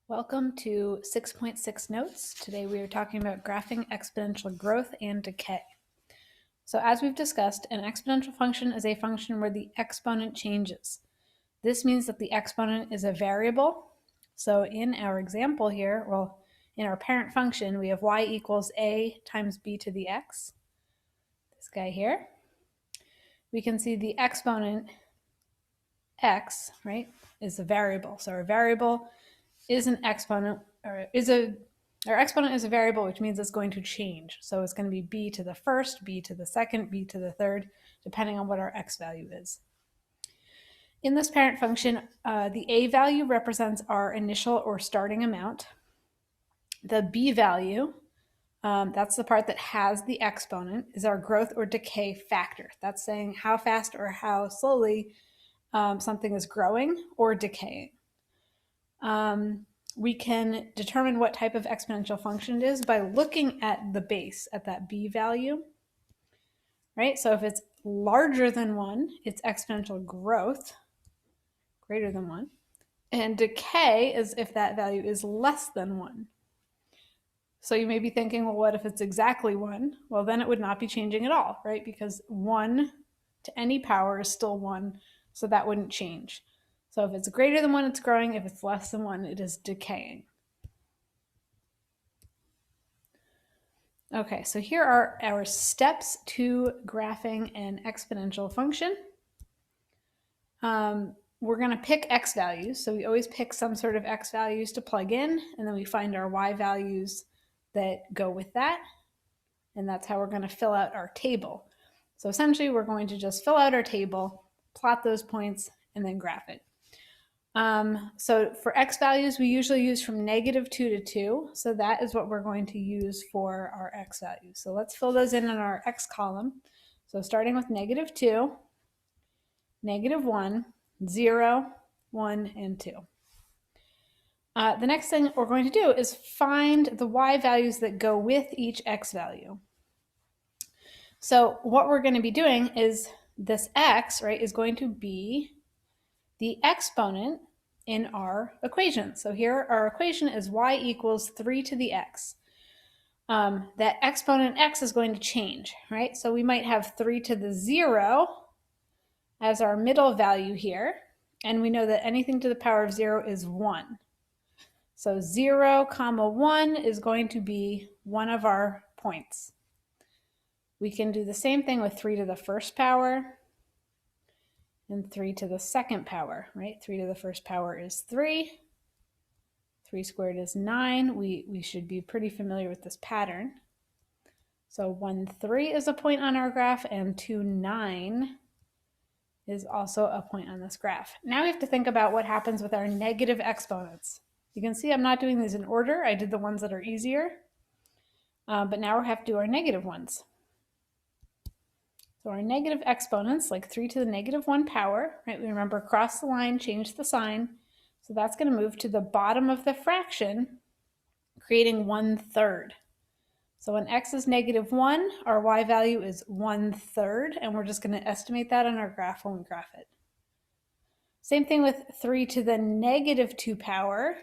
Welcome to 6.6 Notes. Today we are talking about graphing exponential growth and decay. So as we've discussed, an exponential function is a function where the exponent changes. This means that the exponent is a variable. So in our example here, in our parent function, we have y equals a times b to the x, this guy here. We can see the exponent x, right, is a variable. So our variable is an exponent, our exponent is a variable, which means it's going to change. So it's going to be b to the first, b to the second, b to the third, depending on what our x value is. In this parent function, the a value represents our initial or starting amount. The b value, that's the part that has the exponent, is our growth or decay factor. That's saying how fast or how slowly something is growing or decaying. We can determine what type of exponential function it is by looking at the base, at that b value, right? So if it's larger than 1, it's exponential growth, greater than 1. And decay is if that value is less than 1. So you may be thinking, well, what if it's exactly 1? Well, then it would not be changing at all, right? Because 1 to any power is still 1, so that wouldn't change. So if it's greater than 1, it's growing. If it's less than 1, it is decaying. Okay, so here are our steps to graphing an exponential function. We're going to pick x values. So we always pick some sort of x values to plug in, and then we find our y values that go with that. And that's how we're going to fill out our table. So essentially, we're going to just fill out our table, plot those points, and then graph it. So for x values, we usually use from -2 to 2. So that is what we're going to use for our x values. So let's fill those in our x column. So starting with -2, -1, 0, 1, and 2. The next thing we're going to do is find the y values that go with each x value. So what we're going to be doing is this x, right, is going to be the exponent in our equation. So here our equation is y equals 3 to the x. That exponent x is going to change, right? So we might have 3 to the 0 as our middle value here. And we know that anything to the power of 0 is 1. So 0, 1 is going to be one of our points. We can do the same thing with 3 to the first power and 3 to the second power, right? 3 to the first power is 3. 3 squared is 9. We should be pretty familiar with this pattern. So 1, 3 is a point on our graph, and 2, 9 is also a point on this graph. Now we have to think about what happens with our negative exponents. You can see I'm not doing these in order. I did the ones that are easier, but now we have to do our negative ones. So our negative exponents, like 3 to the -1 power, right? We remember cross the line, change the sign. So that's going to move to the bottom of the fraction, creating 1/3. So when x is -1, our y value is 1/3, and we're just going to estimate that on our graph when we graph it. Same thing with 3 to the -2 power.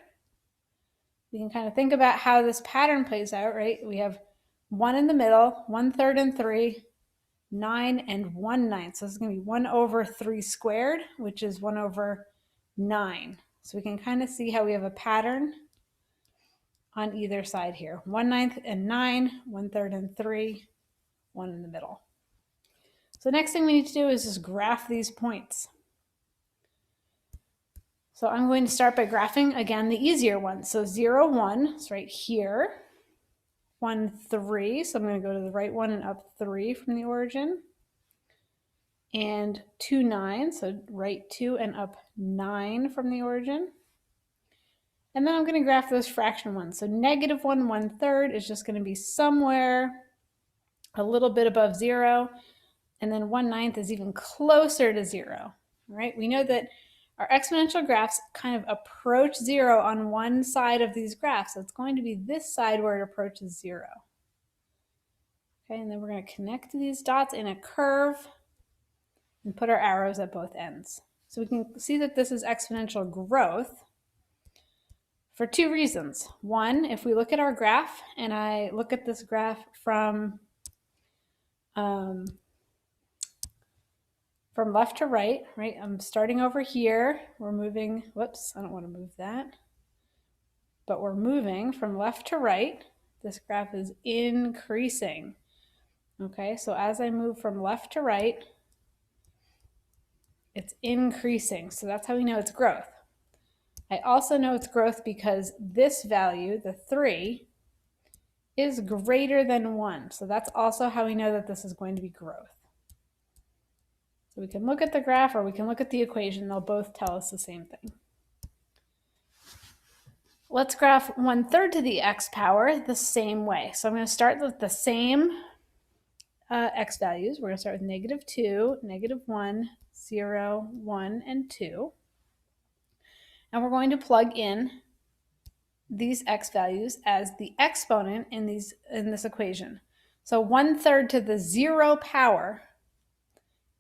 We can kind of think about how this pattern plays out, right? We have 1 in the middle, 1/3 and 3, 9 and 1/9. So this is going to be 1 over 3 squared, which is 1 over 9. So we can kind of see how we have a pattern on either side here. 1/9 and 9, 1/3 and 3, 1 in the middle. So the next thing we need to do is just graph these points. So I'm going to start by graphing, again, the easier ones. So 0, 1 is right here. 1, 3, so I'm going to go to the right one and up 3 from the origin. And 2, 9, so right 2 and up 9 from the origin. And then I'm going to graph those fraction ones. So -1, 1/3 is just going to be somewhere a little bit above 0. And then 1/9 is even closer to 0, right? We know that our exponential graphs kind of approach 0 on one side of these graphs. So it's going to be this side where it approaches 0. Okay, and then we're going to connect these dots in a curve and put our arrows at both ends. So we can see that this is exponential growth for two reasons. One, if we look at our graph, and I look at this graph from left to right, right? I'm starting over here. We're moving, whoops, I don't want to move that. But we're moving from left to right. This graph is increasing. Okay, so as I move from left to right, it's increasing. So that's how we know it's growth. I also know it's growth because this value, the 3, is greater than 1. So that's also how we know that this is going to be growth. So we can look at the graph or we can look at the equation. They'll both tell us the same thing. Let's graph 1/3 to the x power the same way. So I'm going to start with the same x values. We're going to start with -2, -1, 0, 1, and 2. And we're going to plug in these x values as the exponent in this equation. So 1/3 to the 0 power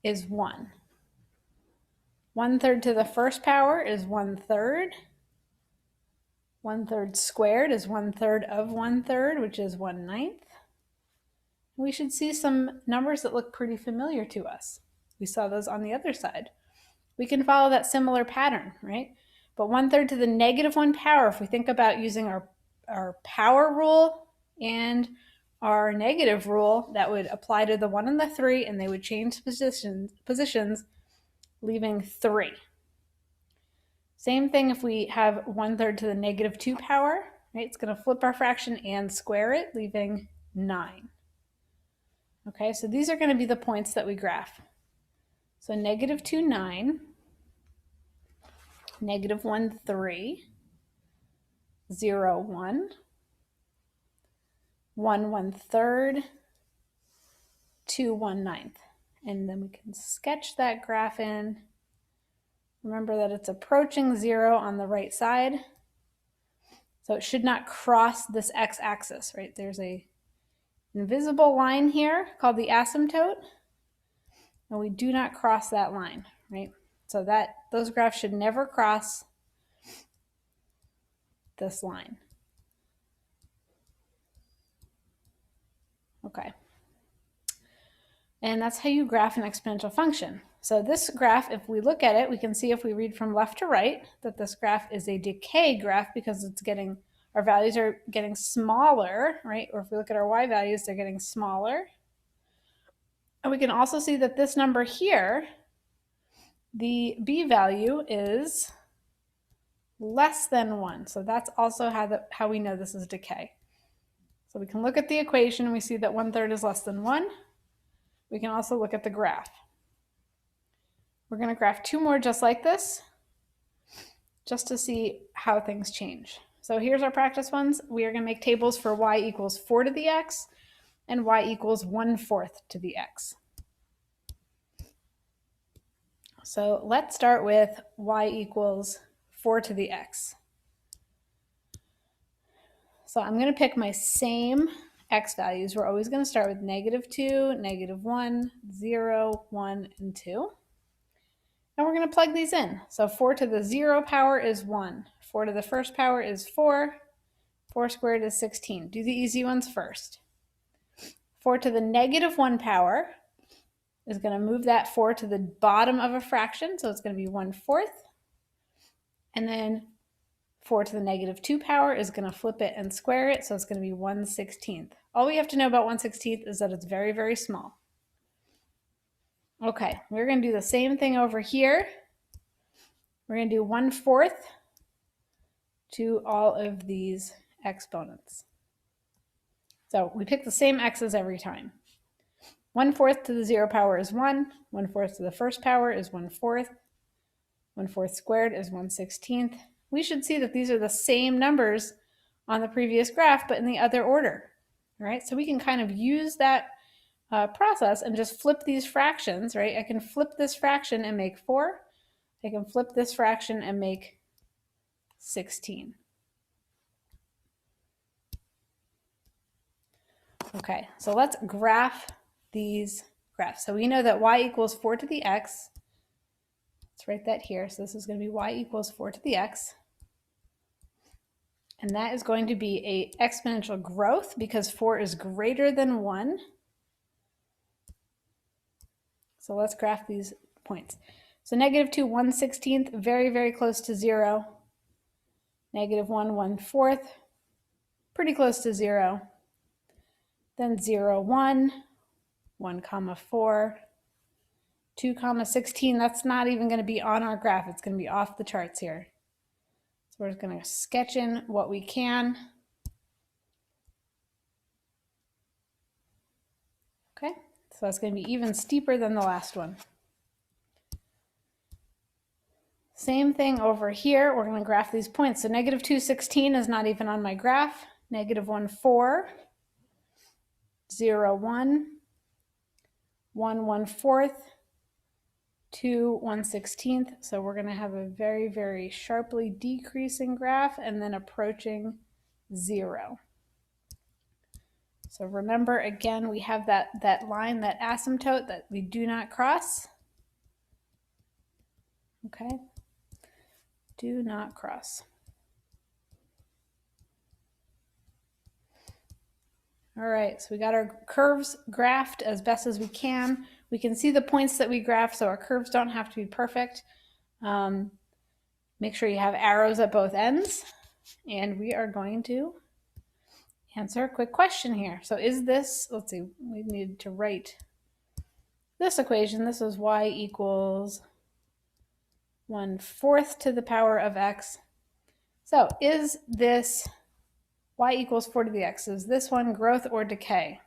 is 1. 1/3 to the first power is 1/3. 1/3 squared is 1/3 of 1/3, which is 1/9. We should see some numbers that look pretty familiar to us. We saw those on the other side. We can follow that similar pattern, right? But 1/3 to the -1 power, if we think about using our power rule and our negative rule, that would apply to the 1 and the 3, and they would change positions, leaving 3. Same thing if we have 1/3 to the -2 power, right? It's going to flip our fraction and square it, leaving 9. Okay, so these are going to be the points that we graph. So -2, 9, -1, 3, 0, 1, 1, 1/3, 2, 1/9. And then we can sketch that graph in. Remember that it's approaching 0 on the right side. So it should not cross this x-axis, right? There's a invisible line here called the asymptote, and we do not cross that line, right? So those graphs should never cross this line. Okay. And that's how you graph an exponential function. So this graph, if we look at it, we can see if we read from left to right that this graph is a decay graph because our values are getting smaller, right? Or if we look at our y values, they're getting smaller. And we can also see that this number here, the b value is less than 1. So that's also how we know this is decay. So we can look at the equation and we see that 1/3 is less than 1. We can also look at the graph. We're going to graph 2 more just like this, just to see how things change. So here's our practice ones. We are going to make tables for y equals 4 to the x and y equals 1/4 to the x. So let's start with y equals 4 to the x. So I'm going to pick my same x values. We're always going to start with -2, -1, 0, 1, and 2. And we're going to plug these in. So 4 to the 0 power is 1. 4 to the first power is 4. 4 squared is 16. Do the easy ones first. 4 to the -1 power is going to move that 4 to the bottom of a fraction. So it's going to be 1/4. And then 4 to the -2 power is going to flip it and square it. So it's going to be 1/16. All we have to know about 1/16 is that it's very, very small. Okay, we're going to do the same thing over here. We're going to do 1/4 to all of these exponents. So we pick the same x's every time. 1/4 to the 0 power is 1. 1/4 to the first power is 1/4. 1/4 squared is 1/16. We should see that these are the same numbers on the previous graph, but in the other order. All right, so we can kind of use that process and just flip these fractions, right? I can flip this fraction and make 4. I can flip this fraction and make 16. Okay, so let's graph these graphs. So we know that y equals 4 to the x. Let's write that here. So this is going to be y equals 4 to the x. and that is going to be a exponential growth because 4 is greater than 1. So let's graph these points. So -2, 1/16, very, very close to 0. -1, 1/4, pretty close to 0. Then 0, 1, 1,4, 2,16. That's not even going to be on our graph. It's going to be off the charts here. So we're just going to sketch in what we can. Okay, so that's going to be even steeper than the last one. Same thing over here. We're going to graph these points. So -2/16 is not even on my graph. -1/4, 0, 1, 1, 1/4, 2, 1/16. So we're going to have a very, very sharply decreasing graph and then approaching 0. So remember, again, we have that line, that asymptote that we do not cross. Okay, do not cross. All right, so we got our curves graphed as best as we can. We can see the points that we graph, so our curves don't have to be perfect. Make sure you have arrows at both ends. And we are going to answer a quick question here. So is this, let's see, we need to write this equation. This is y equals 1/4 to the power of x. So is this y equals 4 to the x? Is this one growth or decay?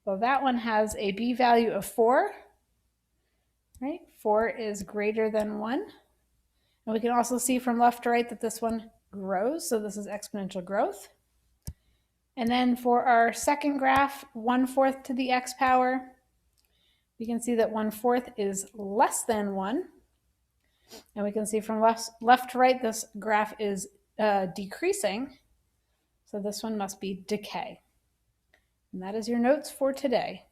Well, that one has a b value of 4, right? 4 is greater than 1. And we can also see from left to right that this one grows, so this is exponential growth. And then for our second graph, 1/4 to the x power, we can see that 1/4 is less than 1. And we can see from left to right, this graph is decreasing. So this one must be decay. And that is your notes for today.